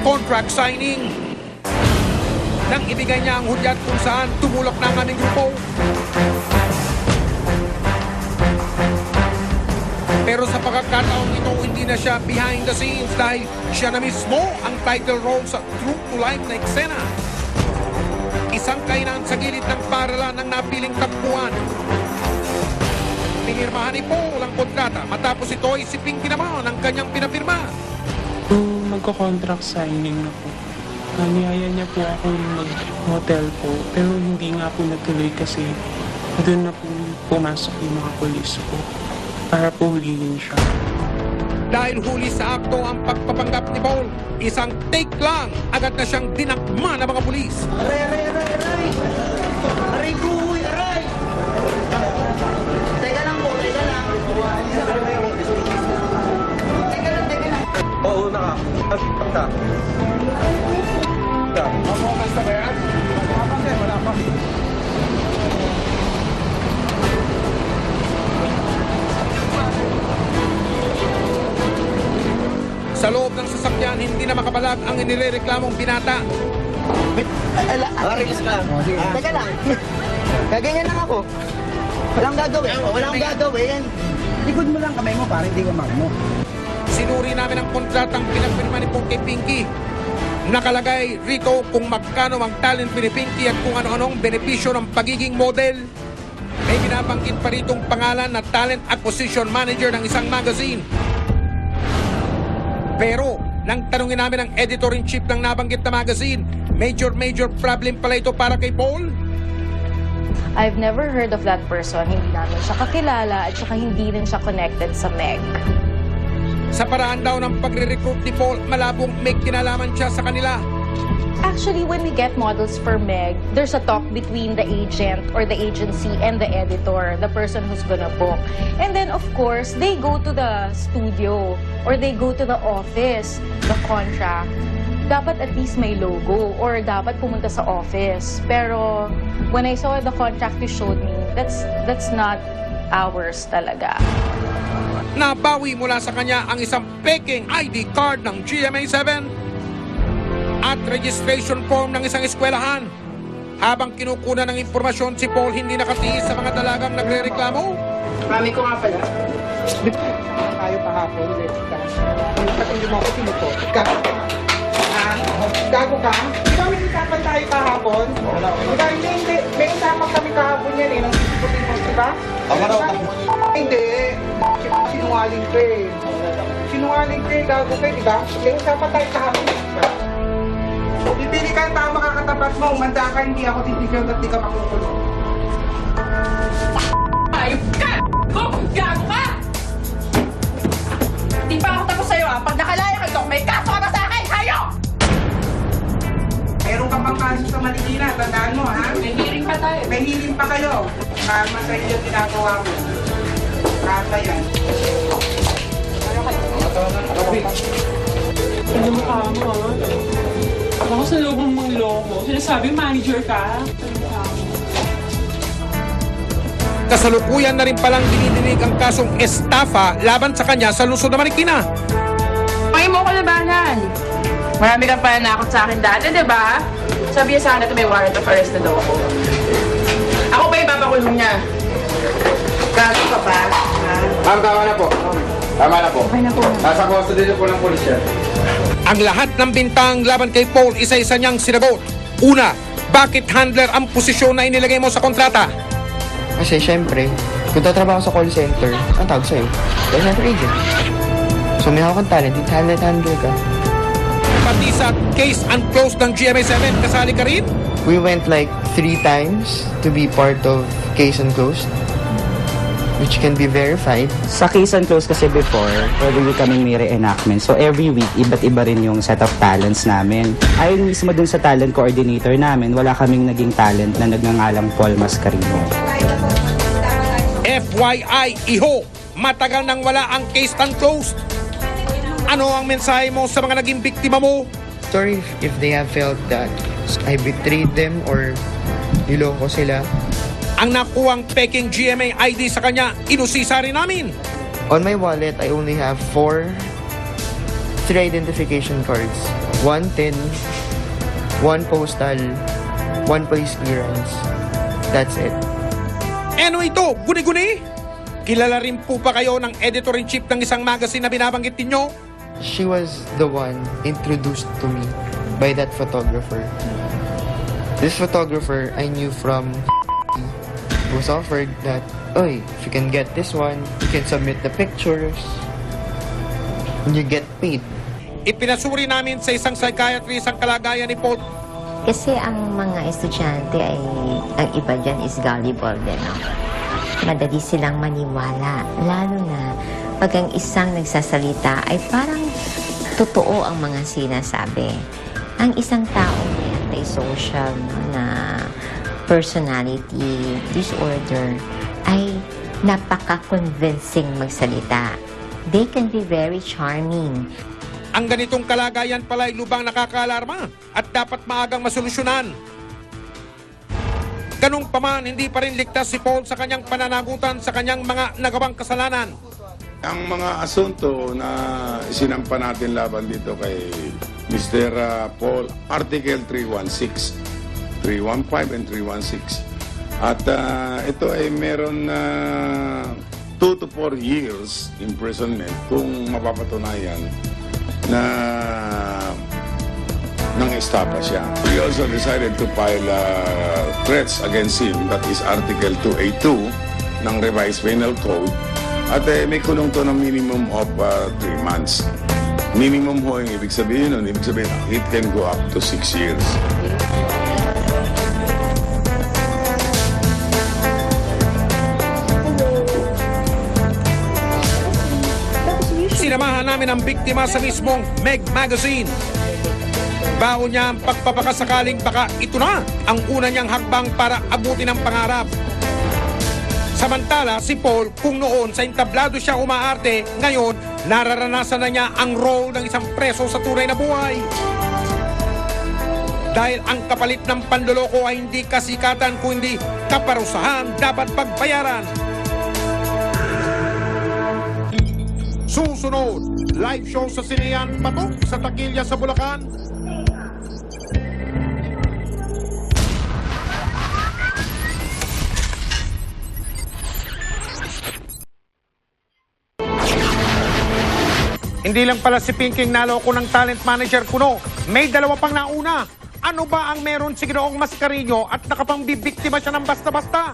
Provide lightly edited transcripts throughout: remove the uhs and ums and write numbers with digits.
contract signing. Nang ibigay niya ang hudyat kung saan tumulak na ang aming grupo. Pero sa pagkakataong ito, hindi na siya behind the scenes dahil siya na mismo ang title role sa true to life na eksena. Isang kainan sa gilid ng paralan ng napiling tagpuan. Pinirmahan ni Paul ang kontrata matapos ito ay si Pinky naman ang kanyang pinapirma. Magko-contract signing na po. Niyaya niya po ako mag-hotel po pero hindi nga po natuloy kasi doon na po pumasok yung mga polis po para po hulihin siya. Dahil huli sa akto ang pagpapanggap ni Paul, isang take lang, agad na siyang dinakma ng mga pulis. Aray! Aray ko! Aray! Teka lang po, teka lang. Teka lang. Oo, naka. Basta. Basta ba yan? Wala pa. Sa loob ng sasakyan, hindi na makabalag ang inirereklamong binata. Relax ka. Teka lang. Gaganyan lang ako. Walang gagawin. Likod mo lang kamay mo para hindi ka magmo. Sinuri namin ang kontratang pinagpirma ni Paul kay Pinky. Nakalagay rito kung magkano ang talent ni Pinky at kung ano-anong benepisyo ng pagiging model. May binabanggit pa ritong pangalan na talent acquisition manager ng isang magazine. Pero, nang tanungin namin ang editor-in-chief ng nabanggit na magazine, major problem pala ito para kay Paul. I've never heard of that person. Hindi namin siya kakilala at saka hindi rin siya connected sa Meg. Sa paraan daw ng pagre-recruit ni Paul, malabong may kinalaman siya sa kanila. Actually, when we get models for Meg, there's a talk between the agent or the agency and the editor, the person who's gonna book. And then, of course, they go to the studio or they go to the office, the contract. Dapat at least may logo or dapat pumunta sa office. Pero when I saw the contract you showed me, that's not ours talaga. Nabawi mula sa kanya ang isang peking ID card ng GMA7 at registration form ng isang eskwelahan. Habang kinukunan ng impormasyon, si Paul hindi nakatiis sa mga dalagang nagre-reklamo. Mami ko nga pala. Tayo kahapon, let's ka. Hindi mo ako sinukot. Gago ka? Di ba may usapan tayo kahapon? Diba, hindi. May usapan kami kahapon yan eh. Nang sisiputin mo, diba? Hindi. Sinungaling ka eh. Sinungaling ka eh, gago ka eh, diba? May usapan tayo kahapon. Pipili ka ang tama kakatapat mo. Umanda ka, hindi ako titigil at di ka makukulong. Ayop ka! Gago ka! Di pa ako tapos sa'yo ha. Pag nakalaya ka ito, may kaso ka na sa akin! Hayo! Meron ka pang kaso sa Marikina, tandaan mo ha? May hearing pa tayo. May hiling pa kayo. Karma sa iyo ginagawa mo. Karma yan. Ano mukha mo ha? Ako sa loob ng mga loko. Sinasabi manager ka. Kasalukuyan na rin palang dinidinig ang kasong estafa laban sa kanya sa lungsod ng Marikina. Pangin mo ko labanan. Marami kang pananakot sa akin dati, di ba? Sabi niya sa akin na may warrant of arrest na daw ako. Ako pa yung papakulong niya. Gago ka pa. Ma'am, tama na po. Tama na po. Okay na po. Nasa custody po ng polis yan. Ang lahat ng bintang laban kay Paul, isa-isa niyang sinagot. Una, bakit handler ang posisyon na inilagay mo sa kontrata? Kasi syempre, kung tatrabaho sa call center, ang tawag sa'yo, call center agent. So may hawak kang talent, handler ka. Pati sa case unclosed ng GMA7, kasali ka rin? We went like 3 times to be part of case unclosed, which can be verified. Sa case and close kasi before, every week kaming may reenactment. So every week, iba't iba rin yung set of talents namin. Ayon mismo dun sa talent coordinator namin, wala kaming naging talent na nagngangalang Paul Mascarino. FYI, iho, matagal nang wala ang case unclosed. Ano ang mensahe mo sa mga naging biktima mo? Sorry if they have felt that I betrayed them or niloko sila. Ang nakuwang peking GMA ID sa kanya, inusisa rin namin. On my wallet, I only have 3 identification cards. 110, 1 postal, 1 police clearance. That's it. Ano ito? Guni-guni? Kilala rin po pa kayo ng editor-in-chief ng isang magazine na binabanggit ninyo? She was the one introduced to me by that photographer. This photographer I knew from was offered that, oy, if you can get this one, you can submit the pictures and you get paid. Ipinasuri namin sa isang psychiatrist ang kalagayan ni Paul. Kasi ang mga estudyante ay, ang iba dyan is gullible din. No? Madali silang maniwala. Lalo na pag ang isang nagsasalita ay parang totoo ang mga sinasabi. Ang isang tao may antisocial na personality disorder ay napaka-convincing magsalita. They can be very charming. Ang ganitong kalagayan pala ay lubang nakakaalarma at dapat maagang masolusyonan. Ganong paman, hindi pa rin ligtas si Paul sa kanyang pananagutan sa kanyang mga nagawang kasalanan. Ang mga asunto na isinampa natin laban dito kay Mr. Paul, Article 316, 315 and 316. At ito ay meron 2 to 4 years imprisonment kung mapapatunayan na nang estapa siya. We also decided to file threats against him, that is Article 282 ng Revised Penal Code. At may kulong to ng minimum of 3 months. Minimum ho yung ibig sabihin nun. Ibig sabihin, it can go up to 6 years. Sinamahan namin ang biktima sa mismong Meg Magazine. Baon niya ang pagpapakasakaling baka ito na ang una niyang hakbang para abutin ang pangarap. Samantala, si Paul, kung noon sa entablado siya umaarte, ngayon nararanasan na niya ang role ng isang preso sa tunay na buhay. Dahil ang kapalit ng panloloko ay hindi kasikatan kundi kaparusahan dapat pagbayaran. Susunod, live show sa Sinean Patok sa Takilya sa Bulacan. Hindi lang pala si Pinking naloko ng talent manager kuno, may dalawa pang nauna. Ano ba ang meron si Ginoong Mascarillo at nakapangbibiktima siya ng basta-basta?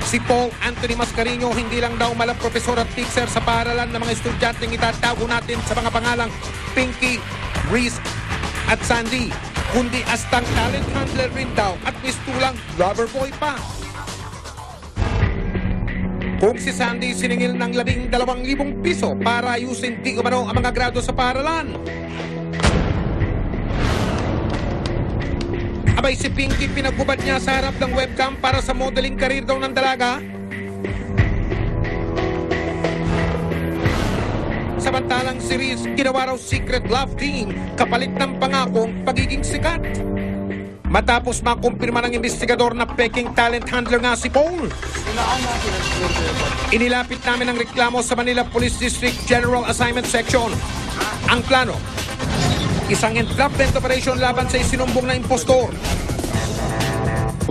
Si Paul Anthony Mascarillo hindi lang daw malang profesor at teacher sa paaralan ng mga estudyanteng itatago natin sa mga pangalang Pinky, Reese at Sandy, kundi astang talent handler rin daw at mistulang lover boy pa. Kung si Sandy siningil ng 12,000 piso para ayusin di umano ang mga grado sa paaralan. Abay si Pinky pinagbubad niya sa harap ng webcam para sa modeling career daw ng dalaga. Samantalang si Reese ginawa raw secret love team kapalit ng pangakong pagiging sikat. Matapos makumpirma ng investigador na peking talent handler nga si Paul, inilapit namin ang reklamo sa Manila Police District General Assignment Section. Ang plano, isang entrapment operation laban sa isinumbong na impostor.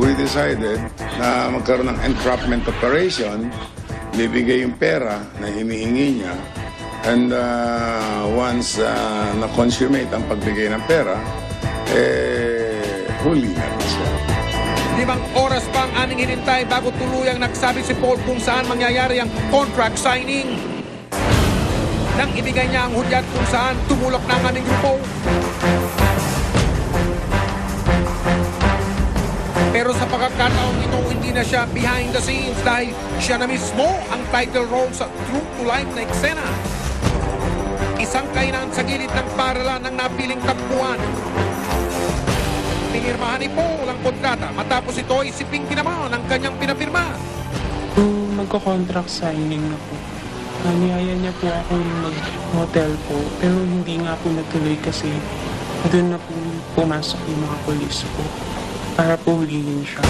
We decided na magkaroon ng entrapment operation, bibigay yung pera na hinihingi niya, and once na-consummate ang pagbigay ng pera, huli na siya. 5 oras pa ang aming hinintay bago tuluyang nagsabi si Paul kung saan mangyayari ang contract signing. Nang ibigay niya ang hudyat kung saan tumulok na ang aming grupo. Pero sa pagkakataong ito, hindi na siya behind the scenes dahil siya na mismo ang title role sa true to life na eksena. Isang kainan sa gilid ng paaralan ng napiling takbuhan. Pinirmahan ni Paul ang kontrata. Matapos ito ay si Pinky naman ang kanyang pinapirma. Magko-contract signing na po. Niyaya niya po ako mag-hotel po, pero hindi nga po natuloy kasi doon na po pumasok yung mga polis po para po hulihin siya.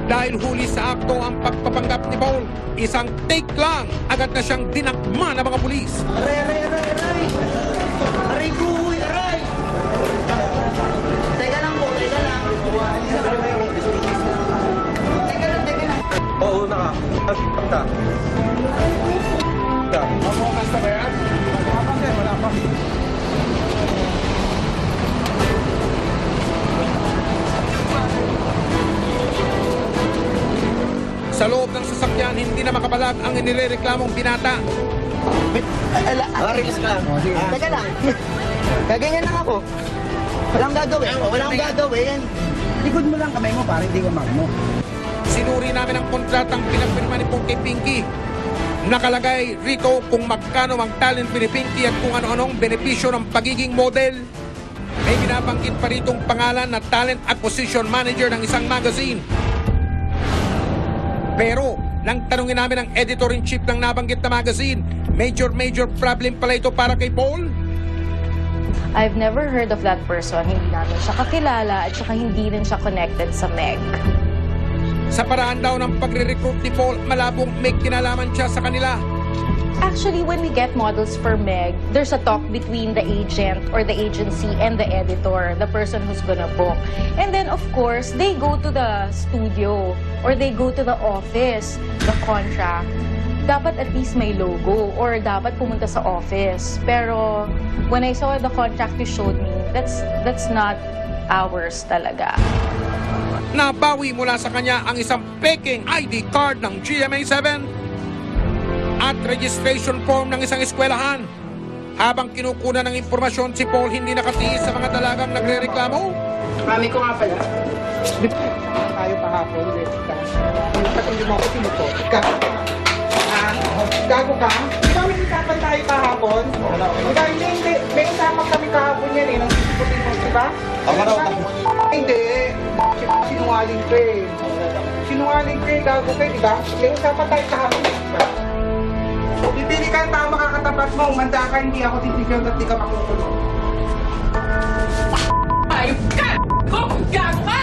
Dahil huli sa akto ang pagpapanggap ni Paul, isang take lang, agad na siyang dinakma ng mga pulis. Aray! Aray ko, aray! Teka lang po, teka lang. Teka lang. Oo, nakakita. Basta ba yan? Wala pa. Sa loob ng sasakyan, hindi na makabalag ang inirereklamong binata. Relax ka lang. Teka lang. Gaganyan lang ako. Walang gagawin. Likod mo lang kamay mo para hindi ka magmo. Sinuri namin ang kontratang pinagpirma ni Pong kay Pinky. Nakalagay rito kung magkano ang talent ni Pinky at kung ano-anong benepisyo ng pagiging model. May binabanggit pa ritong pangalan na talent acquisition manager ng isang magazine. Pero, nang tanungin namin ang editor-in-chief ng nabanggit na magazine, major problem pala ito para kay Paul. I've never heard of that person. Hindi namin siya kakilala at saka hindi rin siya connected sa Meg. Sa paraan daw ng pagre-recruit ni Paul, malabong may kinalaman siya sa kanila. Actually, when we get models for Meg, there's a talk between the agent or the agency and the editor, the person who's gonna book. And then, of course, they go to the studio or they go to the office, the contract. Dapat at least may logo or dapat pumunta sa office. Pero when I saw the contract you showed me, that's not ours talaga. Nabawi mula sa kanya ang isang peking ID card ng GMA7 at registration form ng isang eskwelahan. Habang kinukunan ng impormasyon, si Paul hindi nakatiis sa mga dalagang nagre-reklamo. Mami ko nga pala. Tayo kahapon, Jessica. Pati mo ako sinutot. Gago ka? Di ba may usapan tayo kahapon? Di ba hindi? May usapan kami kahapon yan eh. Nang sisiputin mo, di ba? Hindi. Sinungaling ka eh. Sinungaling ka eh, gago ka eh, di ba? May usapan tayo kahapon, di ba? Bibili ka ang tama kakatapat mo, umanda ka, hindi ako titigil at di ka makukulong. Ayop ka! Gago ka!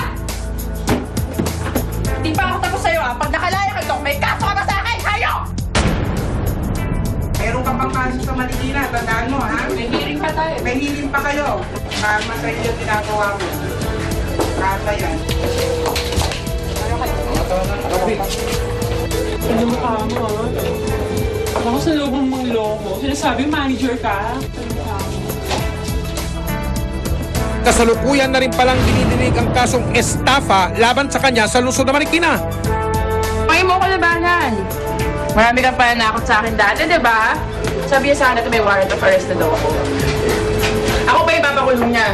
Di pa ako tapos sa'yo ha. Pag nakalaya ka ito, may kaso ka na sa akin! Hayop! Meron ka pang kaso sa Marikina, tandaan mo ha? May hearing pa tayo. May hearing pa kayo. Karma sa inyo ginagawa mo. Karma yan. Ano mukha mo, ha? Ako sa loob mong loko. Sinasabi, manager ka. Kasalukuyan na rin palang dinidinig ang kasong estafa laban sa kanya sa lungsod ng Marikina. Pwede mo ko labanan. Marami kang pananakot sa akin dati, di ba? Sabi niya sa akin na may warrant of arrest na daw ako. Ako pa ipapakulong niya.